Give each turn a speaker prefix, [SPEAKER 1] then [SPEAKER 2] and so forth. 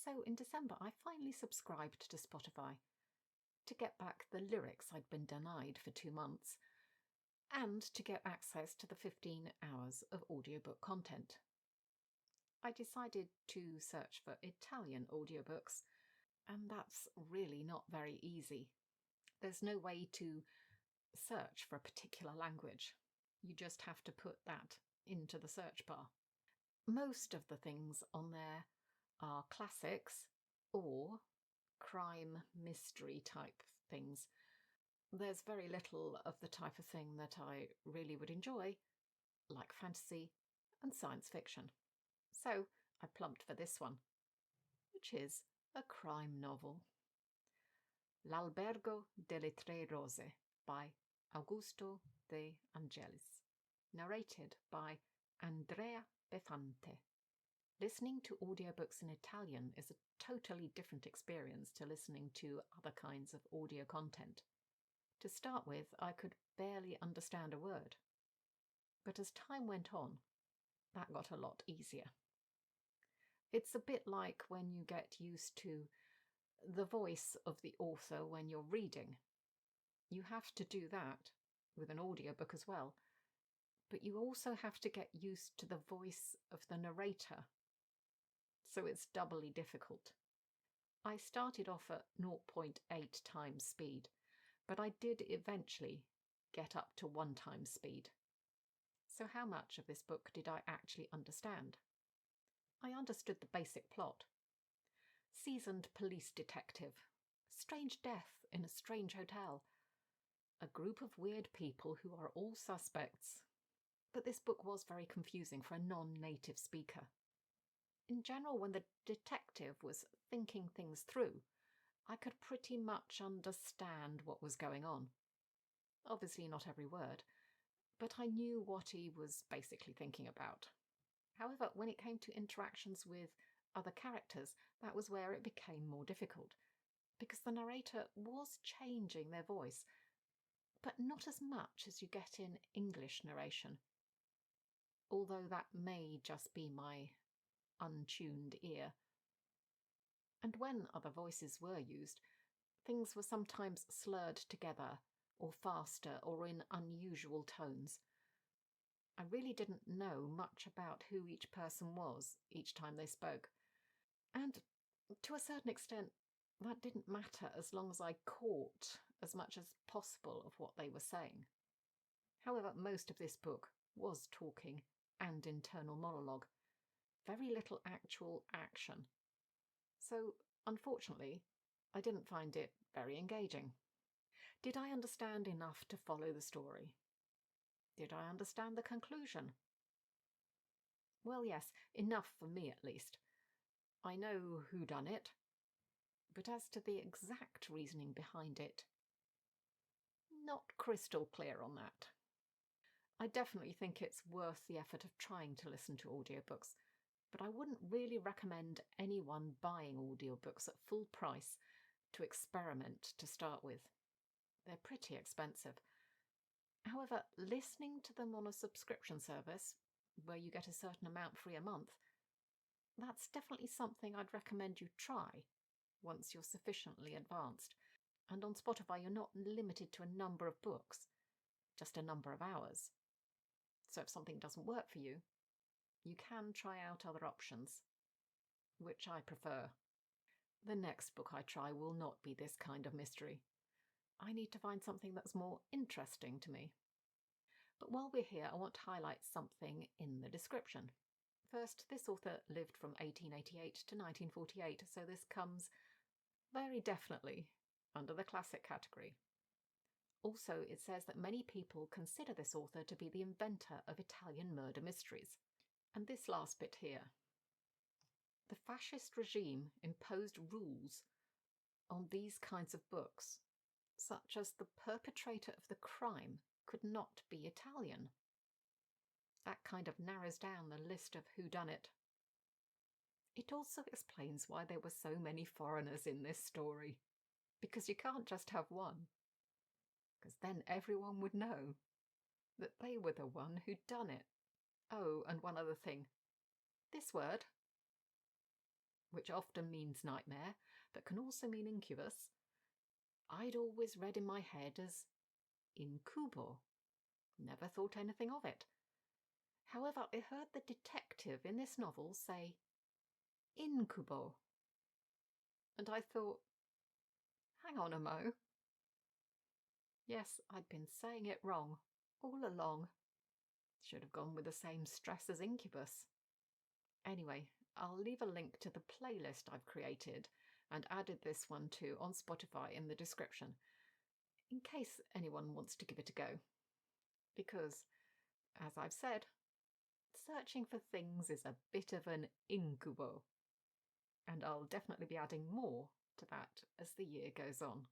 [SPEAKER 1] So in December, I finally subscribed to Spotify to get back the lyrics I'd been denied for 2 months and to get access to the 15 hours of audiobook content. I decided to search for Italian audiobooks, and that's really not very easy. There's no way to search for a particular language. You just have to put that into the search bar. Most of the things on there are classics or crime mystery type things. There's very little of the type of thing that I really would enjoy, like fantasy and science fiction. So I plumped for this one, which is a crime novel. L'Albergo delle Tre Rose by Augusto De Angelis, narrated by Andrea Befante. Listening to audiobooks in Italian is a totally different experience to listening to other kinds of audio content. To start with, I could barely understand a word. But as time went on, that got a lot easier. It's a bit like when you get used to the voice of the author when you're reading. You have to do that with an audiobook as well, but you also have to get used to the voice of the narrator. So it's doubly difficult. I started off at 0.8 times speed, but I did eventually get up to 1 times speed. So how much of this book did I actually understand? I understood the basic plot. Seasoned police detective. Strange death in a strange hotel. A group of weird people who are all suspects. But this book was very confusing for a non-native speaker. In general, when the detective was thinking things through, I could pretty much understand what was going on. Obviously not every word, but I knew what he was basically thinking about. However, when it came to interactions with other characters, that was where it became more difficult, because the narrator was changing their voice, but not as much as you get in English narration. Although that may just be my untuned ear. And when other voices were used, things were sometimes slurred together, or faster, or in unusual tones. I really didn't know much about who each person was each time they spoke. And to a certain extent, that didn't matter as long as I caught as much as possible of what they were saying. However, most of this book was talking and internal monologue. Very little actual action. So, unfortunately, I didn't find it very engaging. Did I understand enough to follow the story? Did I understand the conclusion? Well, yes, enough for me at least. I know who done it, but as to the exact reasoning behind it, not crystal clear on that. I definitely think it's worth the effort of trying to listen to audiobooks, but I wouldn't really recommend anyone buying audiobooks at full price to experiment to start with. They're pretty expensive. However, listening to them on a subscription service, where you get a certain amount free a month, that's definitely something I'd recommend you try once you're sufficiently advanced. And on Spotify, you're not limited to a number of books, just a number of hours. So if something doesn't work for you, you can try out other options, which I prefer. The next book I try will not be this kind of mystery. I need to find something that's more interesting to me. But while we're here, I want to highlight something in the description. First, this author lived from 1888 to 1948, so this comes very definitely under the classic category. Also, it says that many people consider this author to be the inventor of Italian murder mysteries. And this last bit here. The fascist regime imposed rules on these kinds of books, such as the perpetrator of the crime could not be Italian. That kind of narrows down the list of whodunit. It also explains why there were so many foreigners in this story, because you can't just have one, because then everyone would know that they were the one who'd done it. Oh, and one other thing. This word, which often means nightmare, but can also mean incubus, I'd always read in my head as incubo. Never thought anything of it. However, I heard the detective in this novel say incubo. And I thought, hang on a mo. Yes, I'd been saying it wrong all along. Should have gone with the same stress as incubus. Anyway, I'll leave a link to the playlist I've created and added this one too on Spotify in the description, in case anyone wants to give it a go. Because, as I've said, searching for things is a bit of an incubo. And I'll definitely be adding more to that as the year goes on.